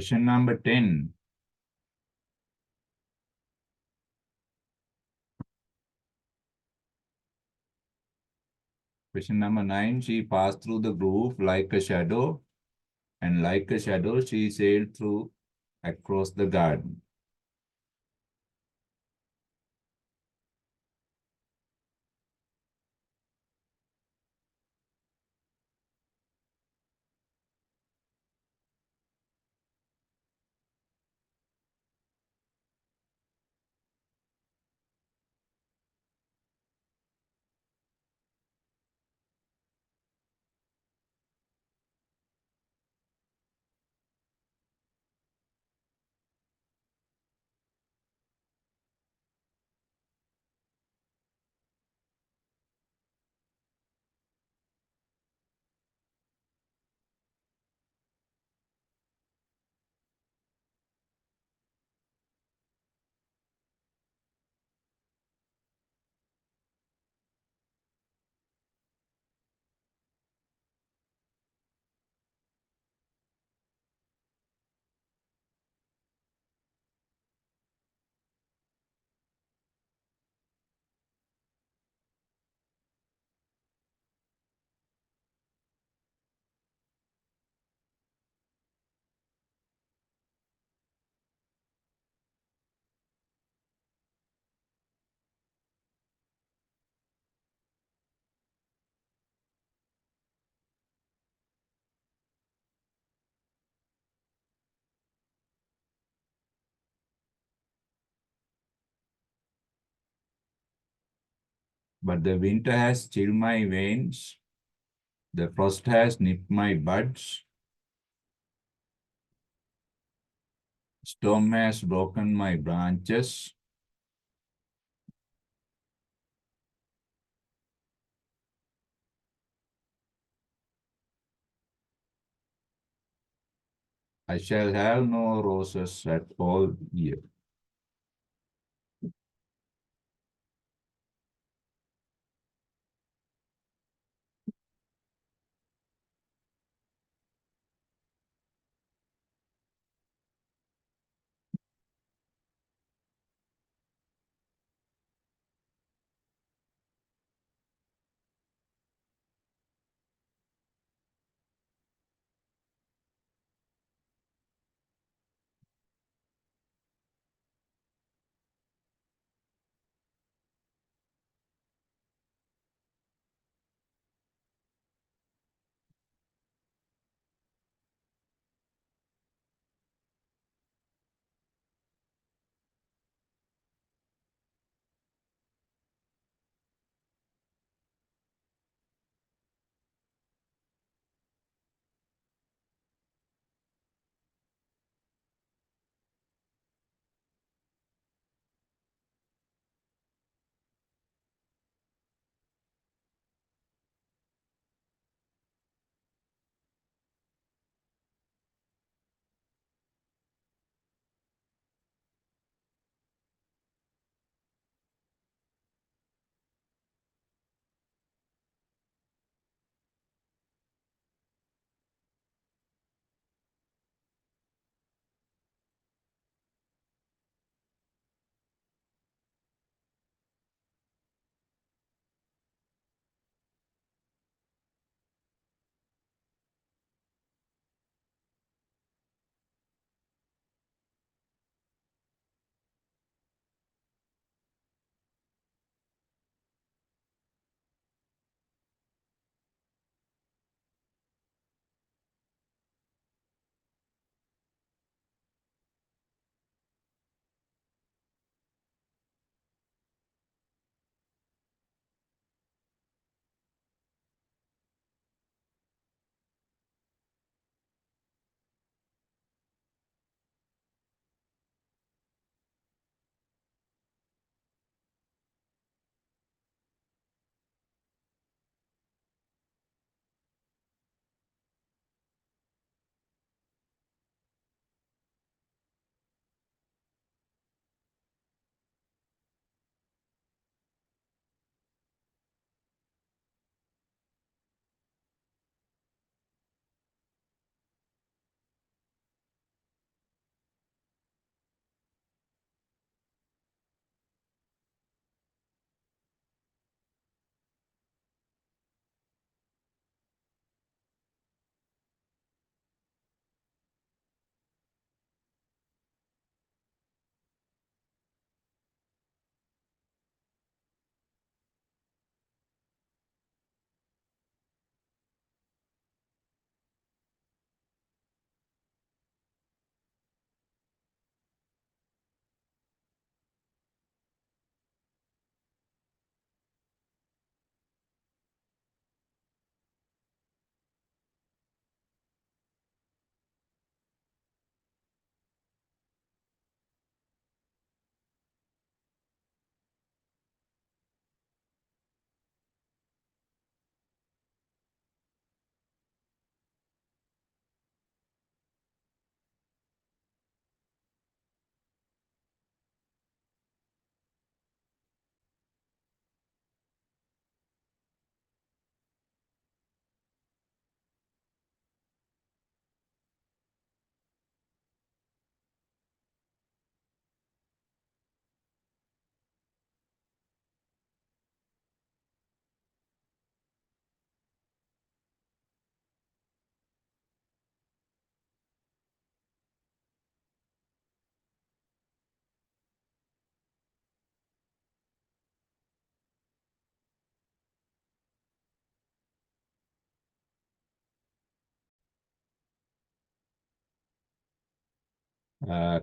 Question number 10. Question number 9. She passed through the group like a shadow, and like a shadow, she sailed through across the garden. But the winter has chilled my veins. The frost has nipped my buds. Storm has broken my branches. I shall have no roses at all year.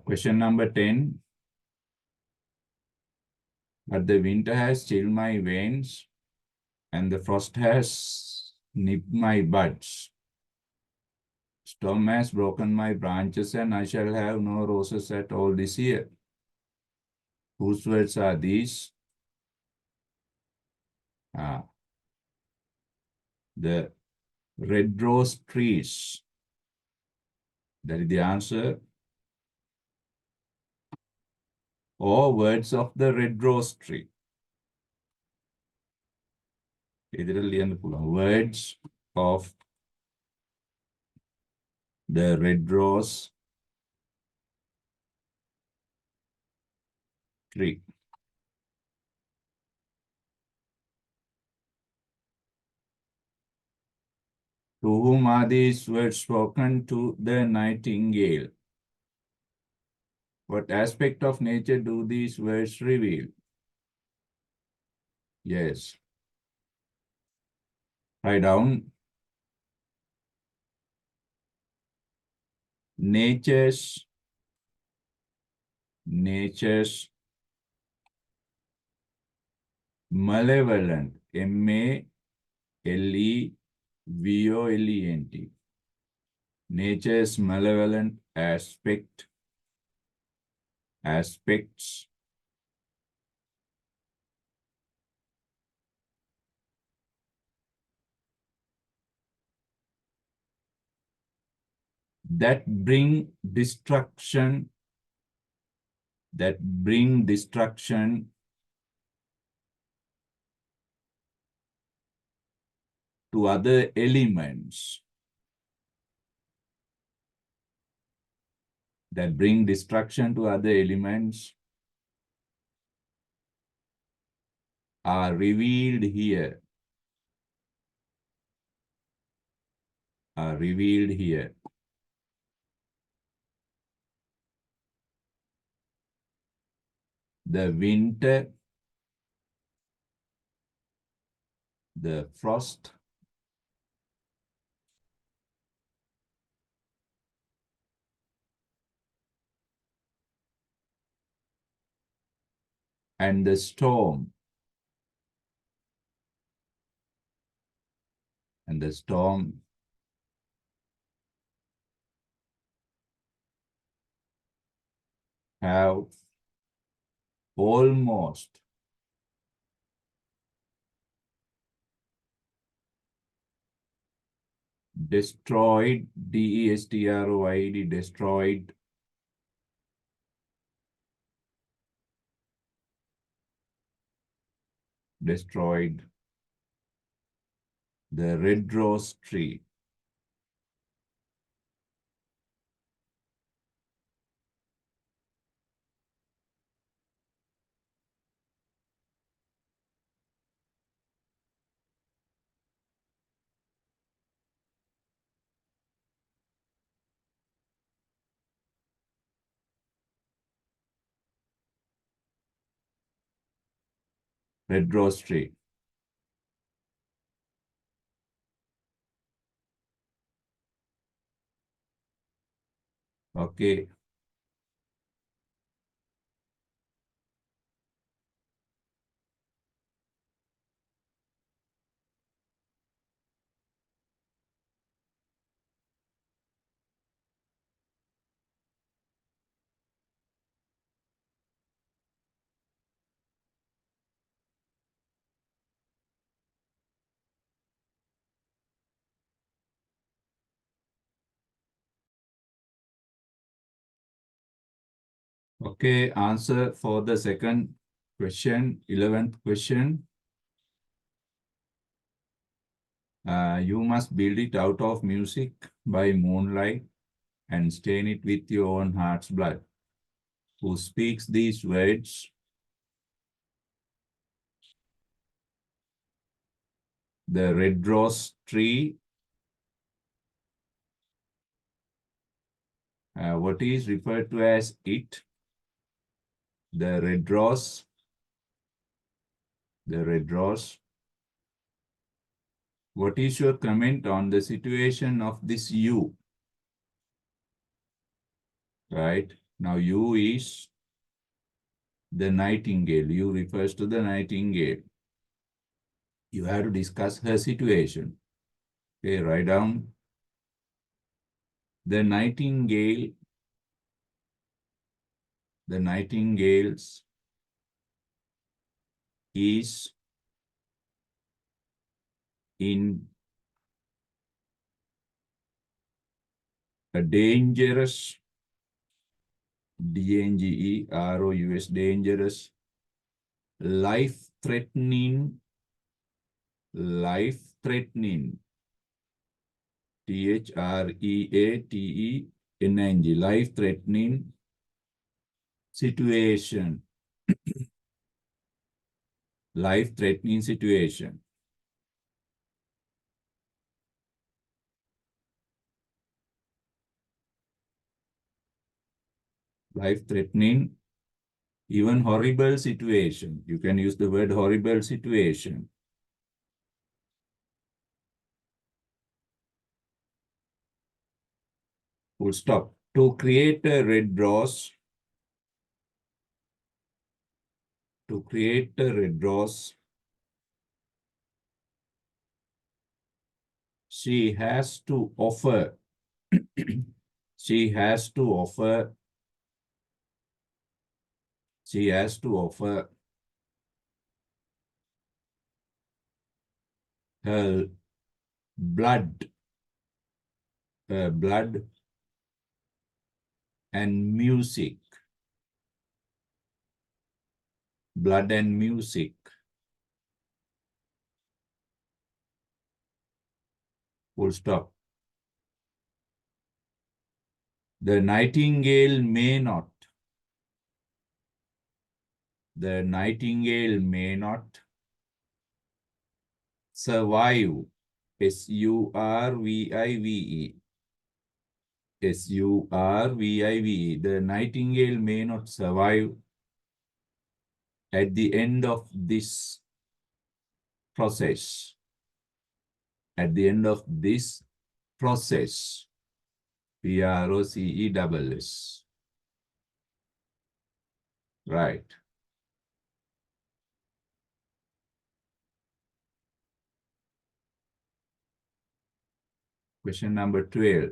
Question number 10. But the winter has chilled my veins, and the frost has nipped my buds. Storm has broken my branches, and I shall have no roses at all this year. Whose words are these? The red rose trees. That is the answer. Or words of the red rose tree. Words of the red rose tree. To whom are these words spoken? To the nightingale. What aspect of nature do these words reveal? Yes. Write down. Nature's malevolent, Malevolent, nature's malevolent aspects that bring destruction to other elements, are revealed here. The winter, the frost, and the storm. Have almost destroyed, destroyed, the red rose tree. Red rose tree. Okay. Okay, answer for the second question, 11th question. You must build it out of music by moonlight and stain it with your own heart's blood. Who speaks these words? The red rose tree. What is referred to as it? The red rose. What is your comment on the situation of this you? Right? Now you is the nightingale. You refers to the nightingale. You have to discuss her situation. Okay, write down the nightingale. The nightingales is in a dangerous, dangerous, dangerous, life-threatening, life-threatening, threatening, life-threatening situation, life-threatening situation. Life-threatening, even horrible situation. You can use the word horrible situation. Full stop. To create a red rose, to create a red rose, she has to offer, she has to offer, she has to offer her blood, blood and music, blood and music. Full stop. The nightingale may not, the nightingale may not survive, survive, survive. The nightingale may not survive at the end of this process. At the end of this process. Process. Right. Question number 12.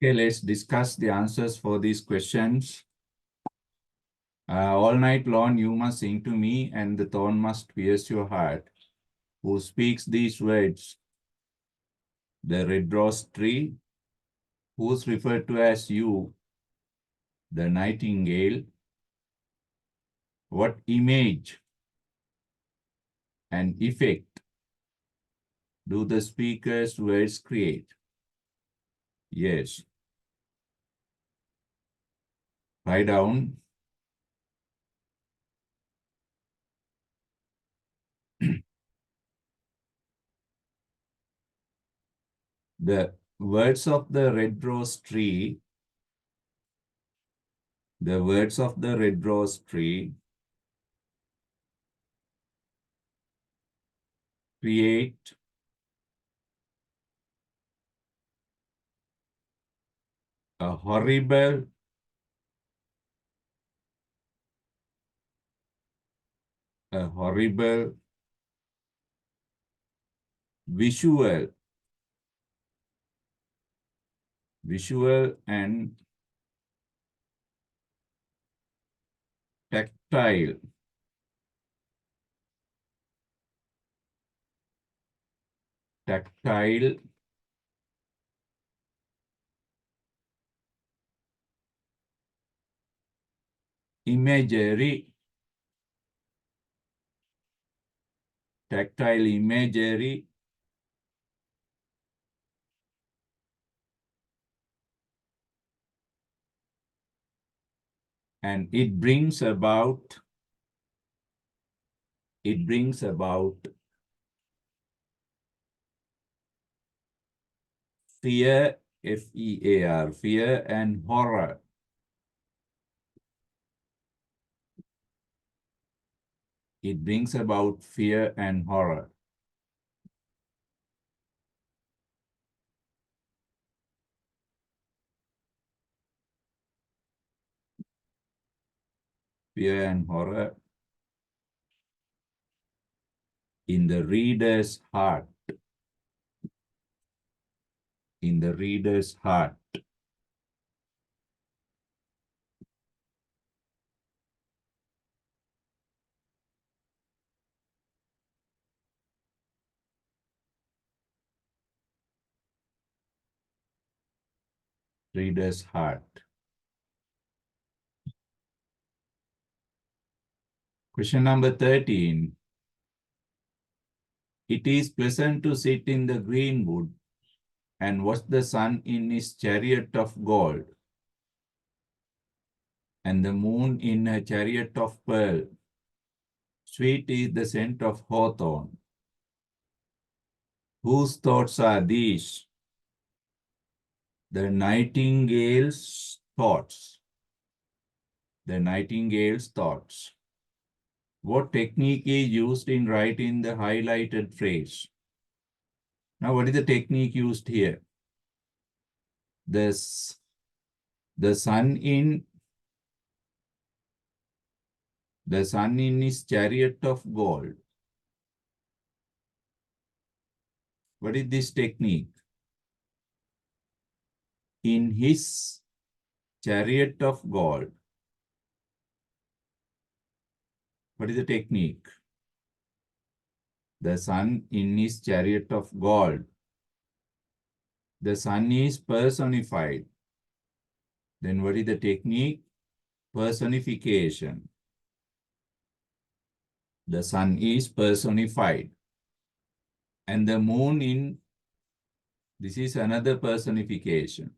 Okay, let's discuss the answers for these questions. All night long you must sing to me, and the thorn must pierce your heart. Who speaks these words? The red rose tree. Who's referred to as you? The nightingale. What image and effect do the speaker's words create? Yes. Write down. The words of the red rose tree, the words of the red rose tree create a horrible, a horrible visual, visual and tactile, tactile imagery, tactile imagery and it brings about fear, F-E-A-R, fear and horror. It brings about fear and horror. Fear and horror in the reader's heart. In the reader's heart. Reader's heart. Question number 13. It is pleasant to sit in the green wood and watch the sun in his chariot of gold, and the moon in a chariot of pearl. Sweet is the scent of hawthorn. Whose thoughts are these? The nightingale's thoughts. The nightingale's thoughts. What technique is used in writing the highlighted phrase? Now, what is the technique used here? This, the sun in his chariot of gold. What is this technique? In his chariot of gold. What is the technique? The sun in his chariot of gold. The sun is personified. Then what is the technique? Personification. The sun is personified. And the moon in, this is another personification.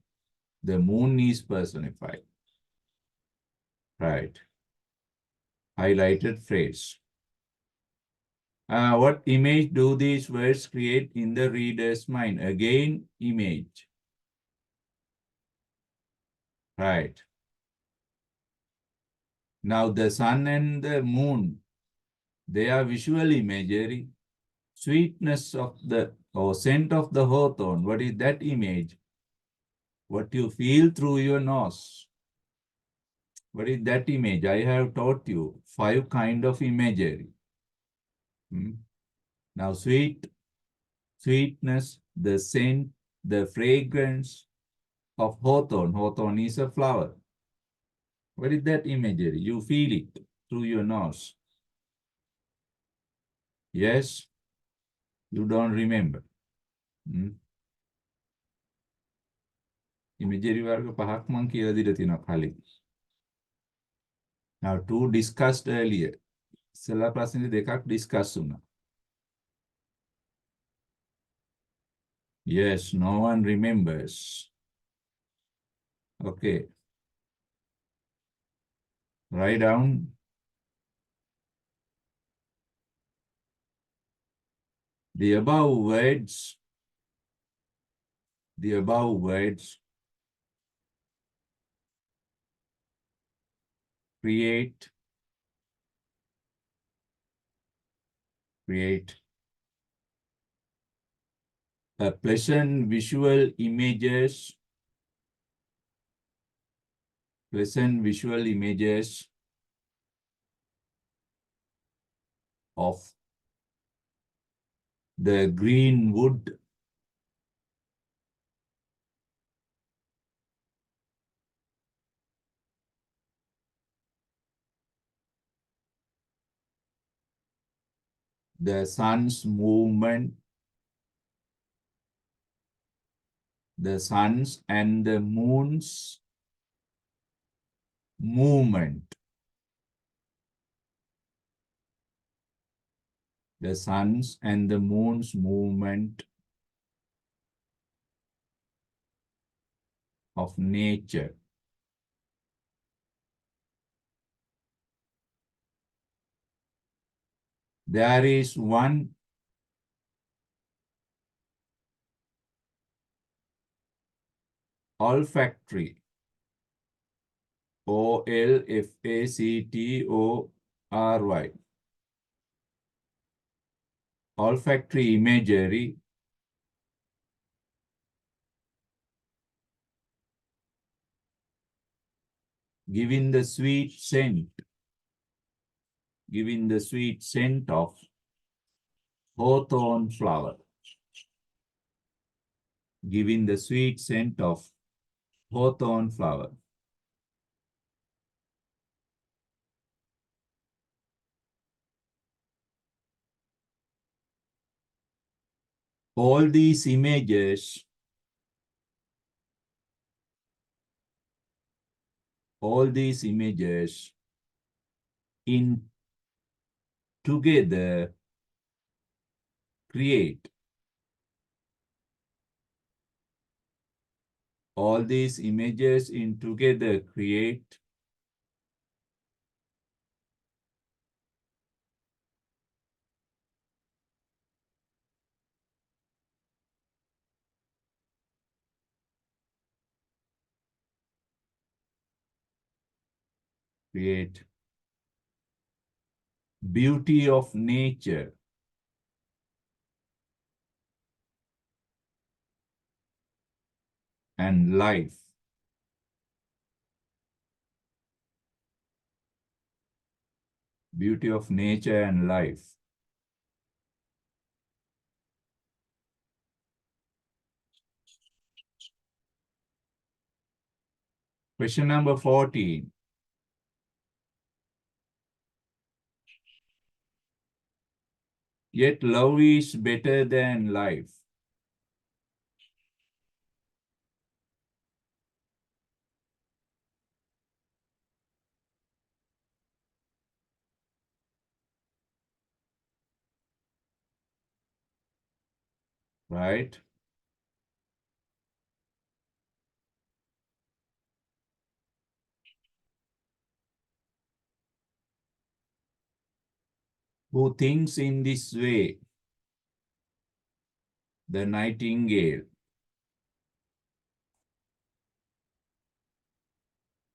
The moon is personified. Right. Highlighted phrase. What image do these words create in the reader's mind? Again, image. Right. Now the sun and the moon, they are visual imagery. Sweetness of the, or scent of the hawthorn, what is that image? What you feel through your nose. What is that image? I have taught you 5 kind of imagery. Now sweetness, the scent, the fragrance, of hawthorn. Hawthorn is a flower. What is that imagery? You feel it through your nose. Yes, you don't remember. Imagery වර්ග පහක් මං කියලා දීලා තියෙනවා කලින්. Now two discussed earlier. ඉස්සෙල්ලා ප්‍රශ්නේ දෙකක් discuss වුණා. Yes, no one remembers. Okay. Write down the above words. The above words create a pleasant visual images of the green wood, the sun's movement, the sun's and the moon's movement. The sun's and the moon's movement of nature. There is one olfactory, O-L-F-A-C-T-O-R-Y, olfactory imagery giving the sweet scent of hawthorn flower. Giving the sweet scent of hawthorn flower. All these images in together create. All these images in together create beauty of nature and life. Beauty of nature and life. Question number 14. Yet love is better than life. Right? Who thinks in this way? The nightingale.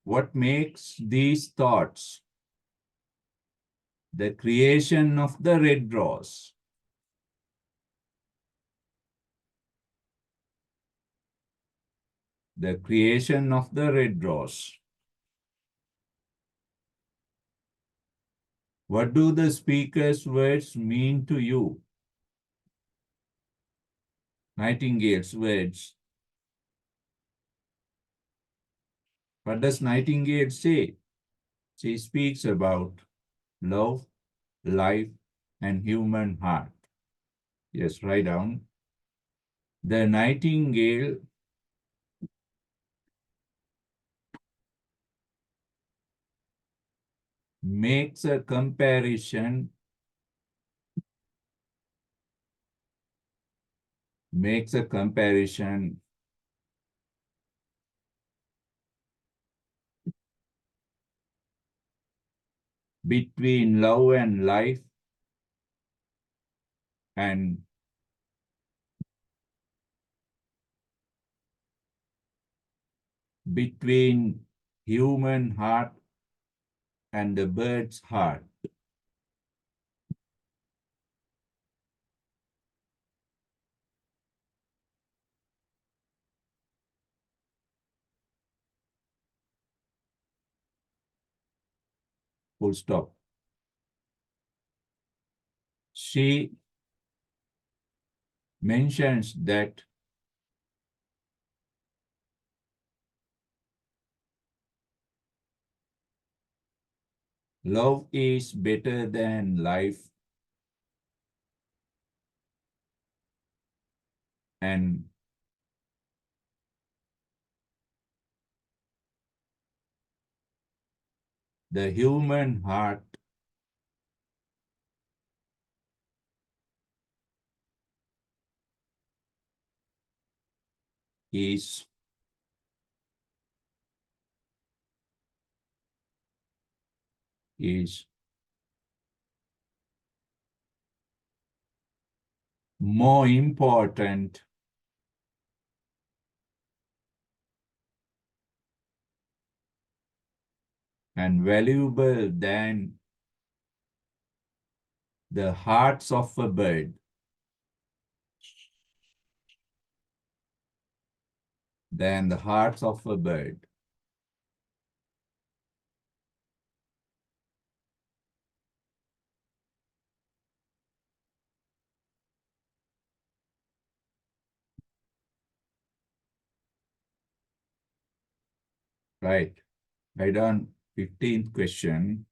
What makes these thoughts? The creation of the red rose. The creation of the red rose. What do the speaker's words mean to you? Nightingale's words. What does Nightingale say? She speaks about love, life, and human heart. Yes, write down. The nightingale makes a comparison between love and life and between human heart and the bird's heart. Full stop. She mentions that love is better than life and the human heart is is more important and valuable the hearts of a bird. Than the hearts of a bird. Right. Right on 15th question.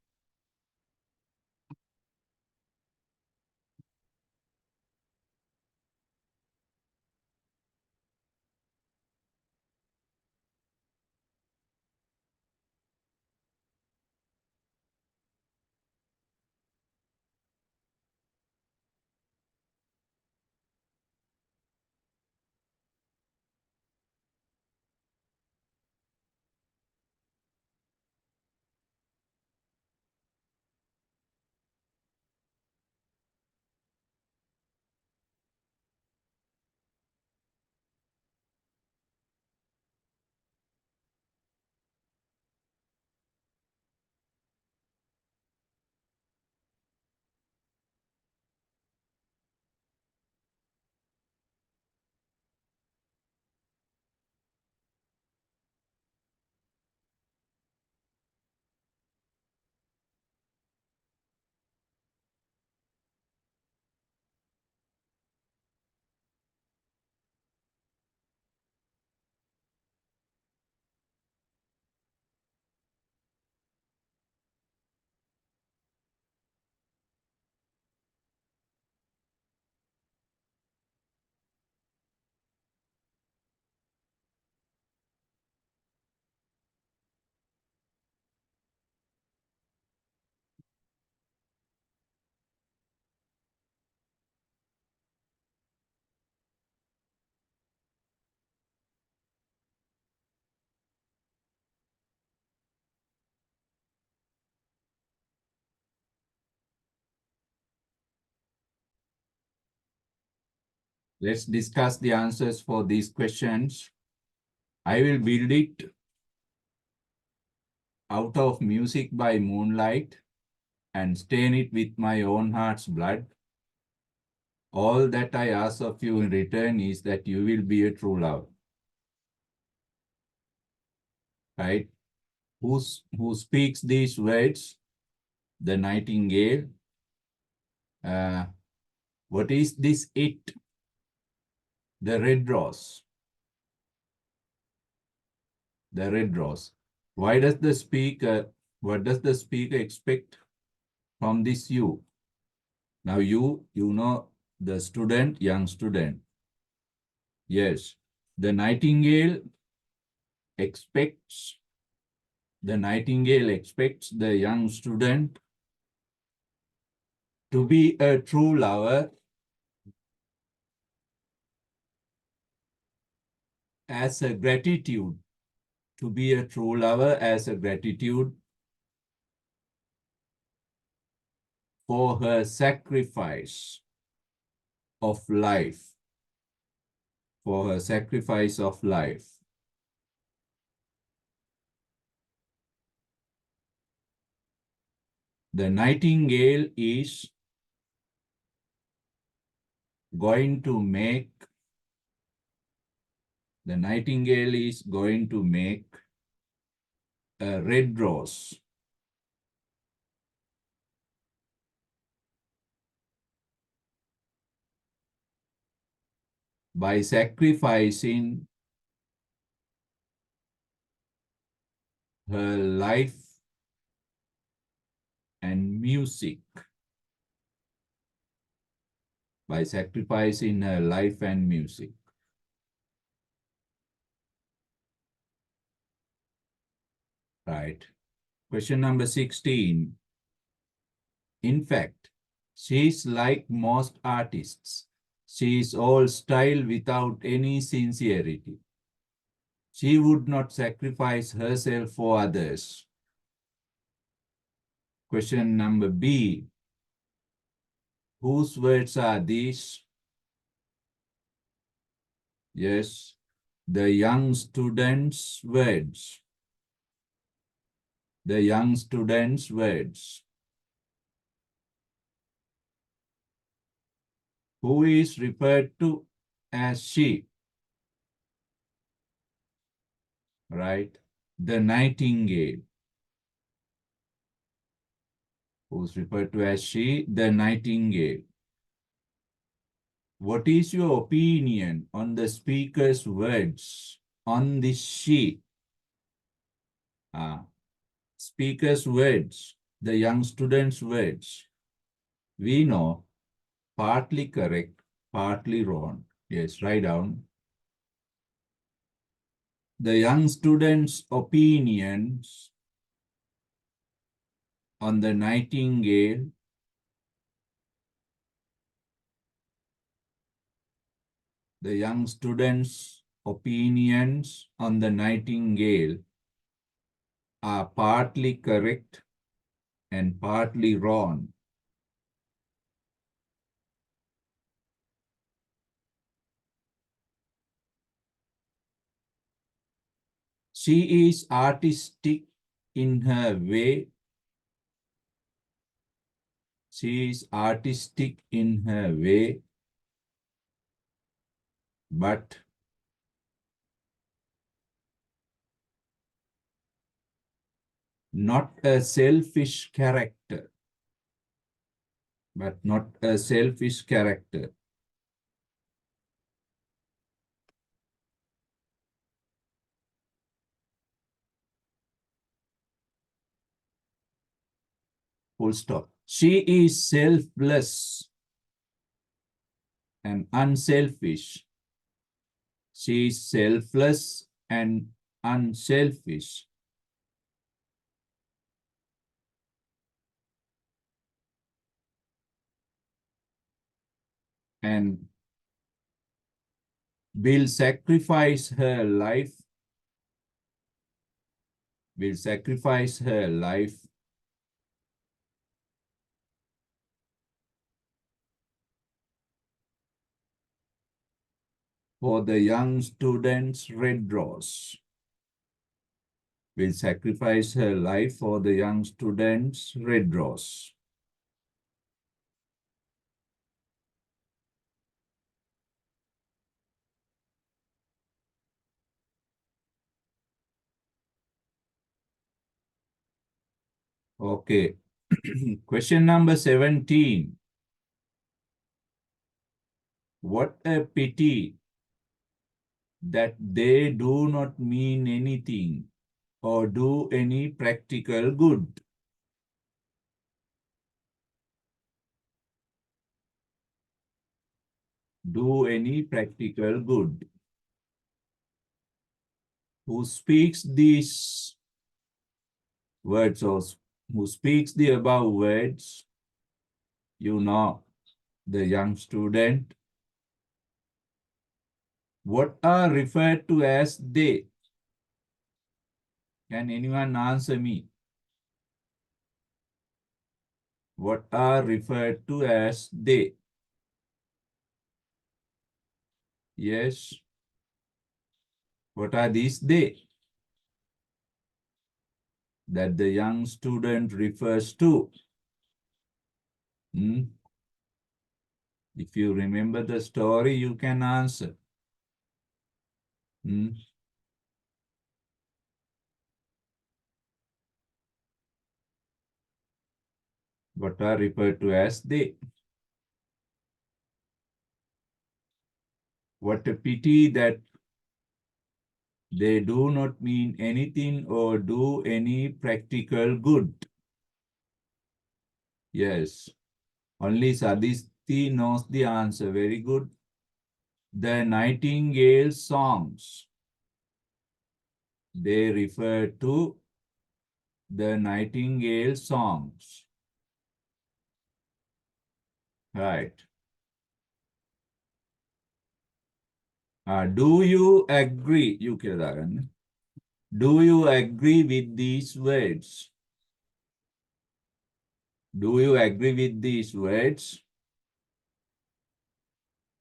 Let's discuss the answers for these questions. I will build it out of music by moonlight and stain it with my own heart's blood. All that I ask of you in return is that you will be a true love. Right? Who speaks these words? The nightingale. What is this it? The red rose. The red rose. Why does the speaker, what does the speaker expect from this you? Now you know the student, young student. Yes, the nightingale expects, the nightingale expects the young student to be a true lover as a gratitude, to be a true lover as a gratitude for her sacrifice of life, for her sacrifice of life. The nightingale is going to make, the nightingale is going to make a red rose by sacrificing her life and music, by sacrificing her life and music. Right. Question number 16. In fact, she is like most artists. She is all style without any sincerity. She would not sacrifice herself for others. Question number B. Whose words are these? Yes, the young student's words. The young student's words. Who is referred to as she? Right? The nightingale. Who's referred to as she? The nightingale. What is your opinion on the speaker's words on this she? Speaker's words, the young student's words. We know partly correct, partly wrong. Yes, write down. The young student's opinions on the nightingale the young student's opinions on the nightingale are partly correct and partly wrong. She is artistic in her way. She is artistic in her way, but not a selfish character. But not a selfish character. Full stop. She is selfless and unselfish. She is selfless and unselfish. And will sacrifice her life, will sacrifice her life for the young student's red rose. Will sacrifice her life for the young student's red rose. Okay. Question number 17. What a pity that they do not mean anything or do any practical good. Do any practical good. Who speaks these words or who speaks the above words? You know, the young student. What are referred to as they? Can anyone answer me? What are referred to as they? Yes. What are these they? That the young student refers to. Hmm? If you remember the story, you can answer. Hmm? What are referred to as they? What a pity that they do not mean anything or do any practical good. Yes, only Sadisti knows the answer. Very good. The Nightingale songs. They refer to the Nightingale songs. Right. Do you agree? You Kirdagan. Do you agree with these words? Do you agree with these words?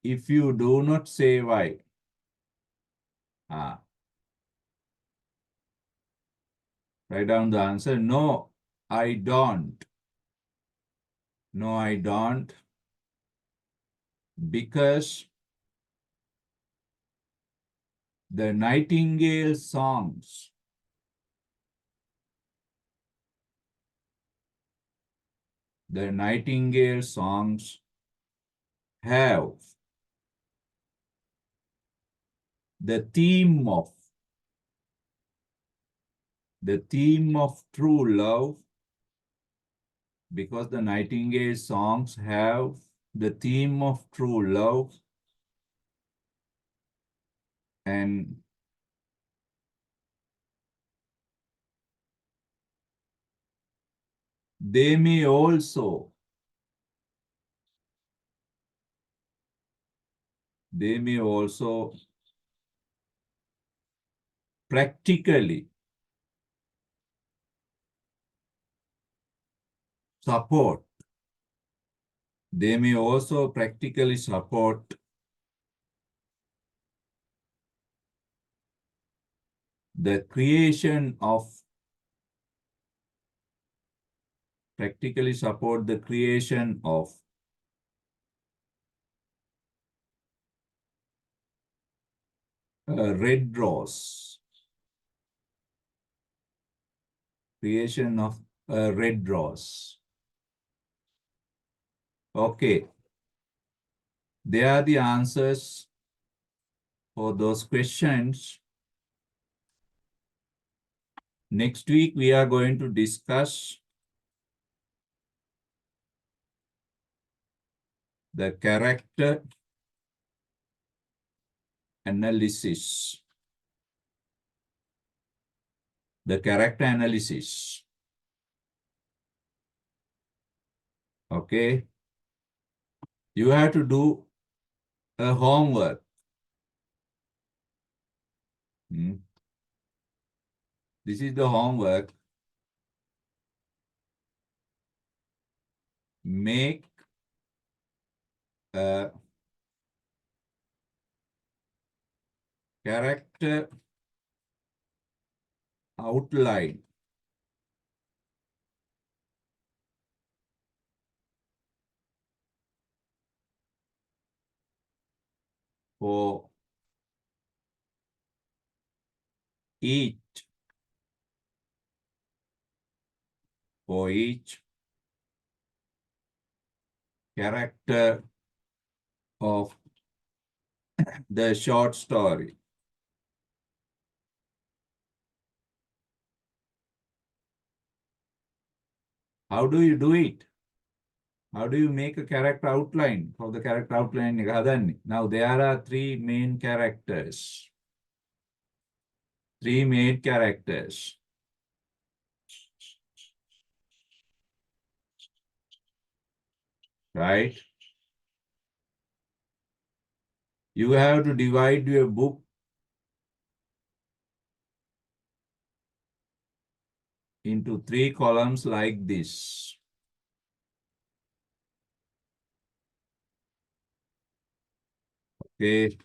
If you do not, say why. Ah, write down the answer. No, I don't. No, I don't. Because the Nightingale songs, the Nightingale songs have the theme of true love, because the Nightingale songs have the theme of true love, and they may also practically support. They may also practically support the creation of a red rose. Creation of a red rose. Okay. They are the answers for those questions. Next week, we are going to discuss the character analysis. The character analysis. Okay. You have to do a homework. This is the homework. Make a character outline for each character of the short story. How do you do it? How do you make a character outline for the character outline? Now there are three main characters. Three main characters. Right? You have to divide your book into three columns like this. Okay.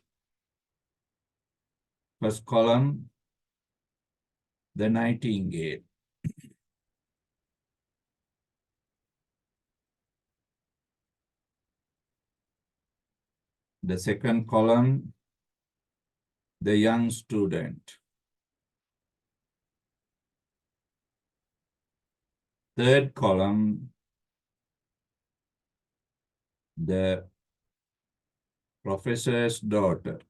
First column, the nightingale. The second column, the young student. Third column, the professor's daughter.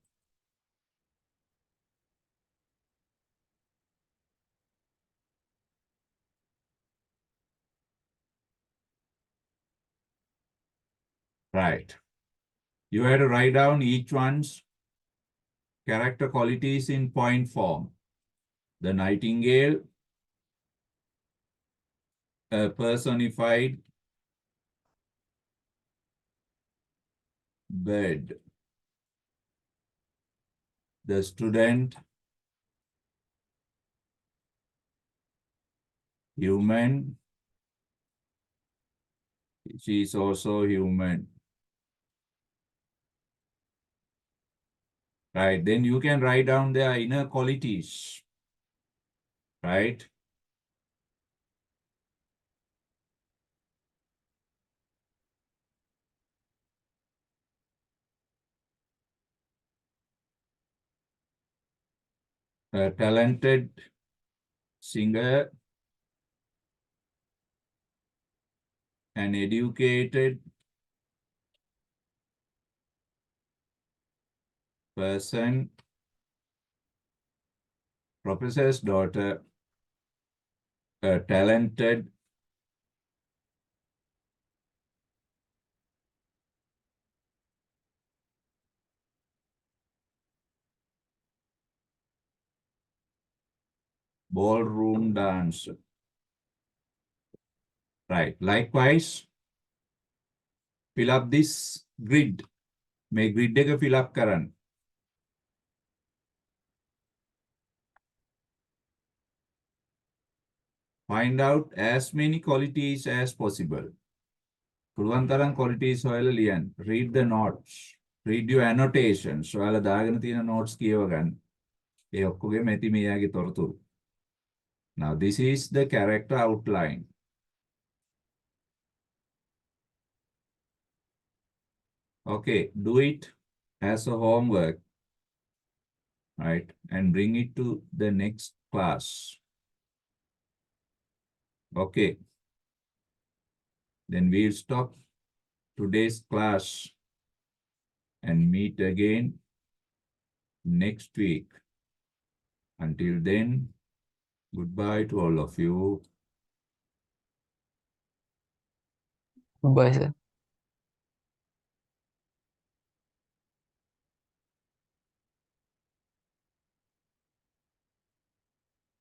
Right. You had to write down each one's character qualities in point form. The nightingale, a personified bird. The student, human. She is also human. Right. Then you can write down their inner qualities. Right. A talented singer, an educated person, professor's daughter, a talented ballroom dancer. Right. Likewise, fill up this grid. Make grid එක fill up කරන්න. Find out as many qualities as possible. පුළුවන් තරම් qualities හොයලා ලියන්න. Read the notes. Read your annotations. ඔයාලා දාගෙන තියෙන notes කියව ගන්න. ඒ ඔක්කොගෙම ඇති මෙයාගේ තොරතුරු. Now this is the character outline. Okay, do it as a homework, right? And bring it to the next class. Okay. Then we'll stop today's class and meet again next week. Until then, goodbye to all of you. Bye, sir.